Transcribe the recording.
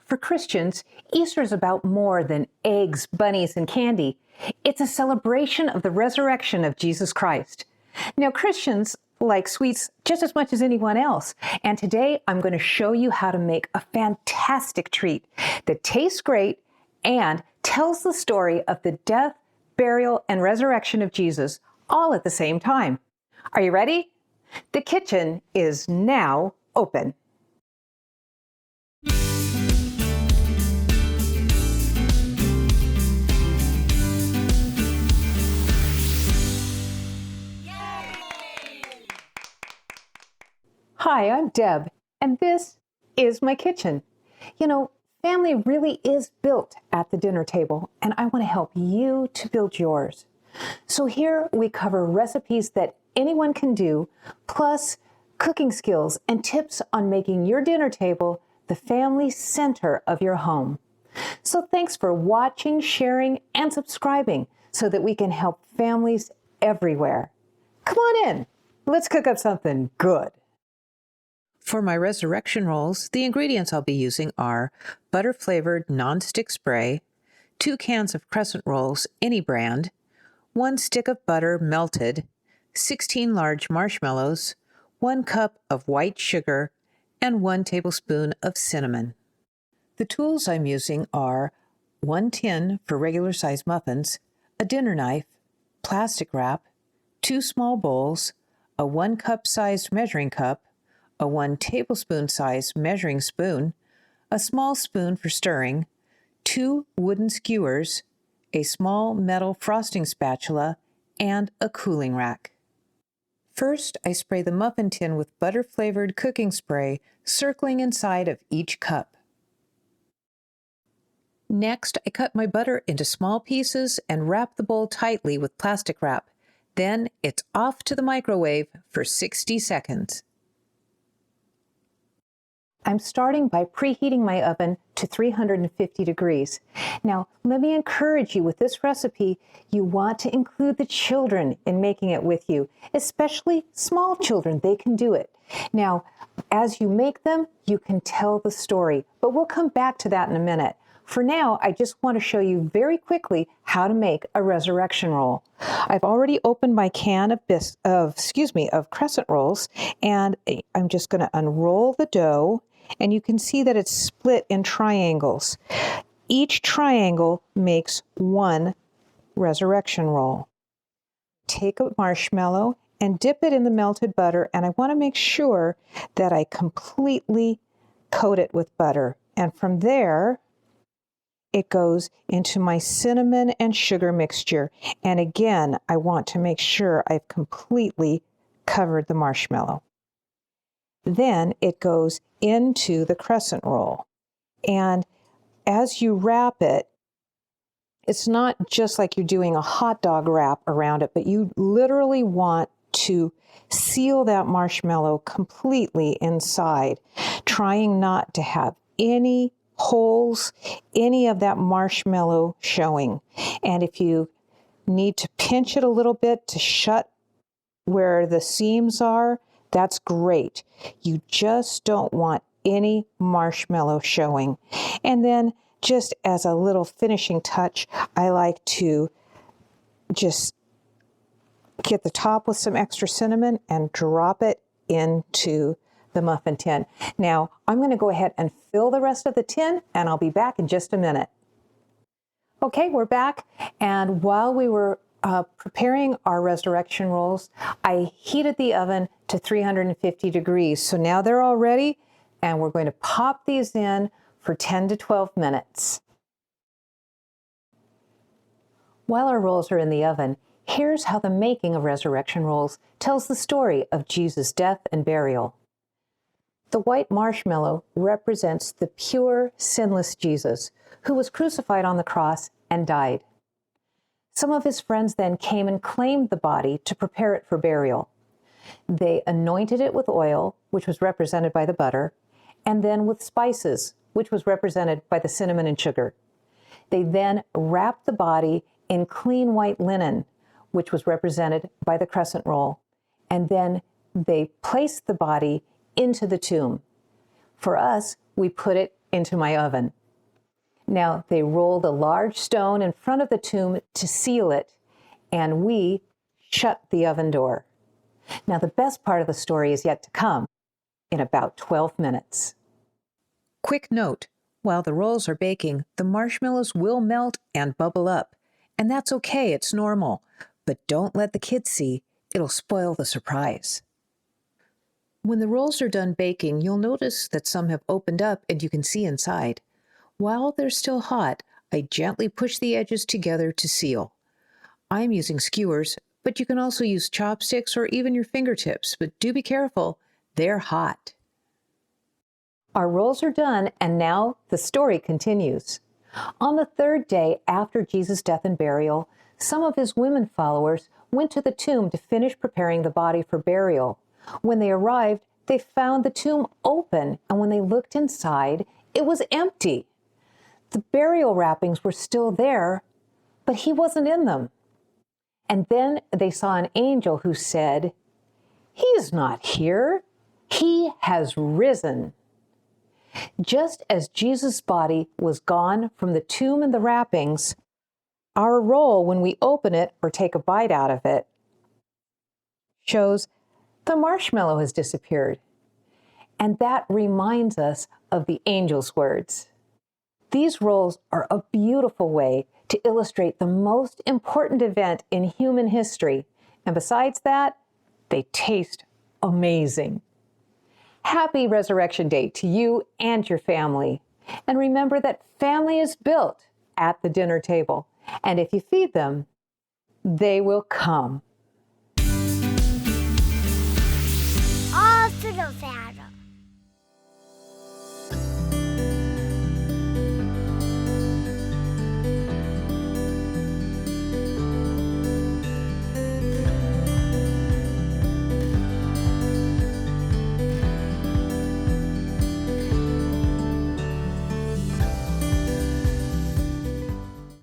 For Christians, Easter is about more than eggs, bunnies, and candy. It's a celebration of the resurrection of Jesus Christ. Now, Christians like sweets just as much as anyone else, and today I'm going to show you how to make a fantastic treat that tastes great and tells the story of the death, burial, and resurrection of Jesus all at the same time. Are you ready? The kitchen is now open. Hi, I'm Deb, and this is my kitchen. You know, family really is built at the dinner table, and I want to help you to build yours. So here we cover recipes that anyone can do, plus cooking skills and tips on making your dinner table the family center of your home. So thanks for watching, sharing, and subscribing so that we can help families everywhere. Come on in. Let's cook up something good. For my resurrection rolls, the ingredients I'll be using are butter-flavored nonstick spray, 2 cans of crescent rolls, any brand, 1 stick of butter melted, 16 large marshmallows, 1 cup of white sugar, and 1 tablespoon of cinnamon. The tools I'm using are 1 tin for regular-sized muffins, a dinner knife, plastic wrap, 2 small bowls, a 1 cup-sized measuring cup, a 1 tablespoon-sized measuring spoon, a small spoon for stirring, 2 wooden skewers, a small metal frosting spatula, and a cooling rack. First, I spray the muffin tin with butter-flavored cooking spray, circling inside of each cup. Next, I cut my butter into small pieces and wrap the bowl tightly with plastic wrap. Then, it's off to the microwave for 60 seconds. I'm starting by preheating my oven to 350 degrees. Now, let me encourage you with this recipe, you want to include the children in making it with you, especially small children. They can do it. Now, as you make them, you can tell the story, but we'll come back to that in a minute. For now, I just want to show you very quickly how to make a resurrection roll. I've already opened my can of crescent rolls, and I'm just going to unroll the dough, and you can see that it's split in triangles. Each triangle makes 1 resurrection roll. Take a marshmallow and dip it in the melted butter, and I want to make sure that I completely coat it with butter. And from there, it goes into my cinnamon and sugar mixture. And again, I want to make sure I've completely covered the marshmallow. Then it goes into the crescent roll. And as you wrap it, it's not just like you're doing a hot dog wrap around it, but you literally want to seal that marshmallow completely inside, trying not to have any holes, any of that marshmallow showing. And if you need to pinch it a little bit to shut where the seams are, that's great. You just don't want any marshmallow showing. And then just as a little finishing touch, I like to just get the top with some extra cinnamon and drop it into the muffin tin. Now, I'm going to go ahead and fill the rest of the tin, and I'll be back in just a minute. Okay, we're back, and while we were preparing our resurrection rolls, I heated the oven to 350 degrees. So now they're all ready, and we're going to pop these in for 10 to 12 minutes. While our rolls are in the oven, here's how the making of resurrection rolls tells the story of Jesus' death and burial. The white marshmallow represents the pure, sinless Jesus, who was crucified on the cross and died. Some of his friends then came and claimed the body to prepare it for burial. They anointed it with oil, which was represented by the butter, and then with spices, which was represented by the cinnamon and sugar. They then wrapped the body in clean white linen, which was represented by the crescent roll, and then they placed the body into the tomb. For us, we put it into my oven. Now, they rolled a large stone in front of the tomb to seal it, and we shut the oven door. Now, the best part of the story is yet to come in about 12 minutes. Quick note, while the rolls are baking, the marshmallows will melt and bubble up. And that's okay, it's normal. But don't let the kids see, it'll spoil the surprise. When the rolls are done baking, you'll notice that some have opened up and you can see inside. While they're still hot, I gently push the edges together to seal. I'm using skewers, but you can also use chopsticks or even your fingertips, but do be careful, they're hot. Our rolls are done, and now the story continues. On the third day after Jesus' death and burial, some of his women followers went to the tomb to finish preparing the body for burial. When they arrived, they found the tomb open, and when they looked inside, it was empty. The burial wrappings were still there, but he wasn't in them. And then they saw an angel who said, "He's not here. He has risen." Just as Jesus' body was gone from the tomb and the wrappings, our roll, when we open it or take a bite out of it, shows the marshmallow has disappeared. And that reminds us of the angel's words. These rolls are a beautiful way to illustrate the most important event in human history. And besides that, they taste amazing. Happy Resurrection Day to you and your family. And remember that family is built at the dinner table. And if you feed them, they will come. All to the family.